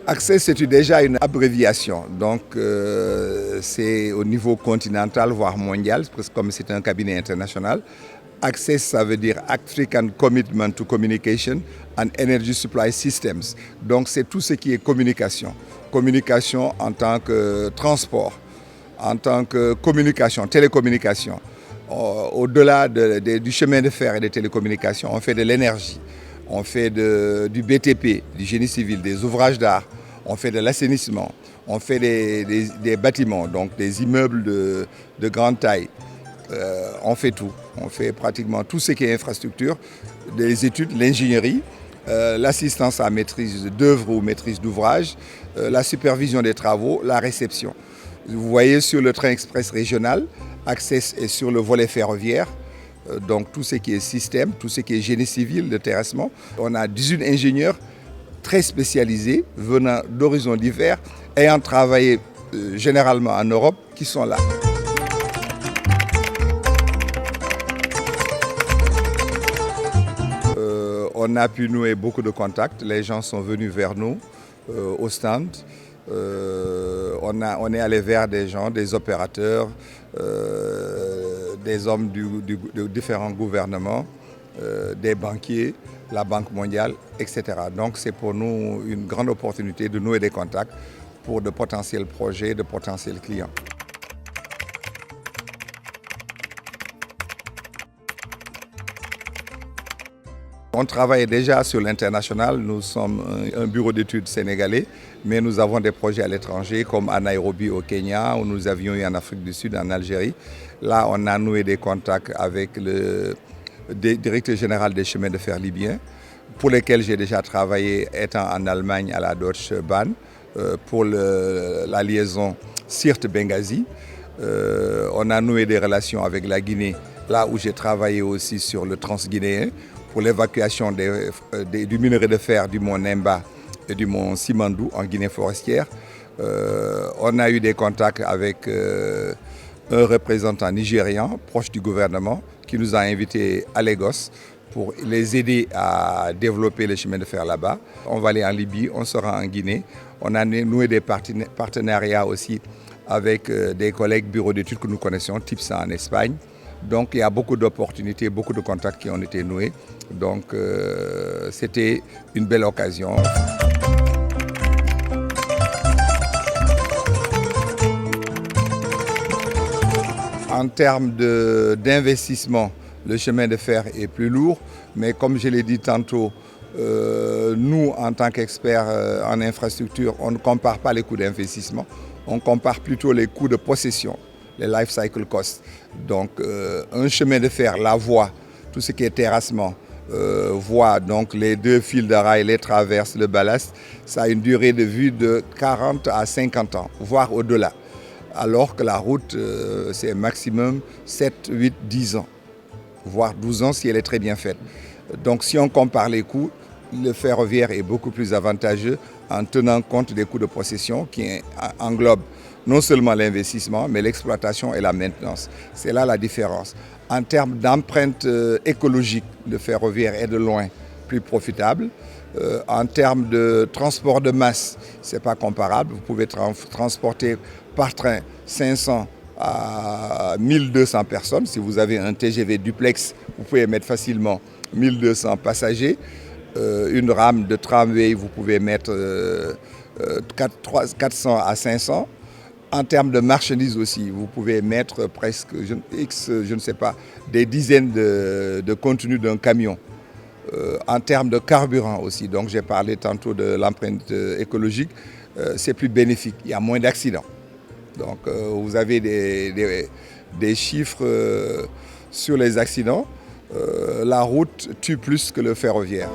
Access, c'est déjà une abréviation, donc c'est au niveau continental, voire mondial, comme c'est un cabinet international. Access, ça veut dire African Commitment to Communication and Energy Supply Systems. Donc c'est tout ce qui est communication. Communication en tant que transport, en tant que communication, télécommunication. Au-delà du chemin de fer et des télécommunications, on fait de l'énergie. On fait du BTP, du génie civil, des ouvrages d'art, on fait de l'assainissement, on fait des bâtiments, donc des immeubles de grande taille. On fait tout, on fait pratiquement tout ce qui est infrastructure, des études, l'ingénierie, l'assistance à maîtrise d'œuvre ou maîtrise d'ouvrage, la supervision des travaux, la réception. Vous voyez sur le train express régional, Access est sur le volet ferroviaire. Donc tout ce qui est système, tout ce qui est génie civil, de terrassement. On a 18 ingénieurs très spécialisés venant d'horizons divers, ayant travaillé généralement en Europe, qui sont là. On a pu nouer beaucoup de contacts, les gens sont venus vers nous au stand. On est allé vers des gens, des opérateurs, des hommes de différents gouvernements, des banquiers, la Banque mondiale, etc. Donc c'est pour nous une grande opportunité de nouer des contacts pour de potentiels projets, de potentiels clients. On travaille déjà sur l'international, nous sommes un bureau d'études sénégalais, mais nous avons des projets à l'étranger comme à Nairobi au Kenya, où nous avions eu en Afrique du Sud, en Algérie. Là, on a noué des contacts avec le directeur général des chemins de fer libyens, pour lesquels j'ai déjà travaillé étant en Allemagne à la Deutsche Bahn, pour la liaison Sirte-Benghazi. On a noué des relations avec la Guinée, là où j'ai travaillé aussi sur le transguinéen, pour l'évacuation du minerai de fer du mont Nemba et du mont Simandou en Guinée forestière. On a eu des contacts avec un représentant nigérian proche du gouvernement qui nous a invités à Lagos pour les aider à développer les chemins de fer là-bas. On va aller en Libye, on sera en Guinée. On a noué des partenariats aussi avec des collègues bureaux d'études que nous connaissons, TIPSA en Espagne. Donc il y a beaucoup d'opportunités, beaucoup de contacts qui ont été noués. Donc c'était une belle occasion. En termes d'investissement, le chemin de fer est plus lourd, mais comme je l'ai dit tantôt, nous, en tant qu'experts en infrastructure, on ne compare pas les coûts d'investissement, on compare plutôt les coûts de possession, les life cycle costs. Donc un chemin de fer, la voie, tout ce qui est terrassement, voie, donc les deux fils de rail, les traverses, le ballast, ça a une durée de vie de 40 à 50 ans, voire au-delà. Alors que la route, c'est maximum 7, 8, 10 ans, voire 12 ans si elle est très bien faite. Donc si on compare les coûts, le ferroviaire est beaucoup plus avantageux en tenant compte des coûts de possession qui englobent non seulement l'investissement, mais l'exploitation et la maintenance. C'est là la différence. En termes d'empreinte écologique, le ferroviaire est de loin plus profitable. En termes de transport de masse, ce n'est pas comparable. Vous pouvez transporter par train 500 à 1200 personnes. Si vous avez un TGV duplex, vous pouvez mettre facilement 1200 passagers. Une rame de tramway, vous pouvez mettre 400 à 500. En termes de marchandises aussi, vous pouvez mettre presque, je ne sais pas, des dizaines de contenus d'un camion. En termes de carburant aussi, donc j'ai parlé tantôt de l'empreinte écologique, c'est plus bénéfique, il y a moins d'accidents. Donc vous avez des chiffres sur les accidents. La route tue plus que le ferroviaire.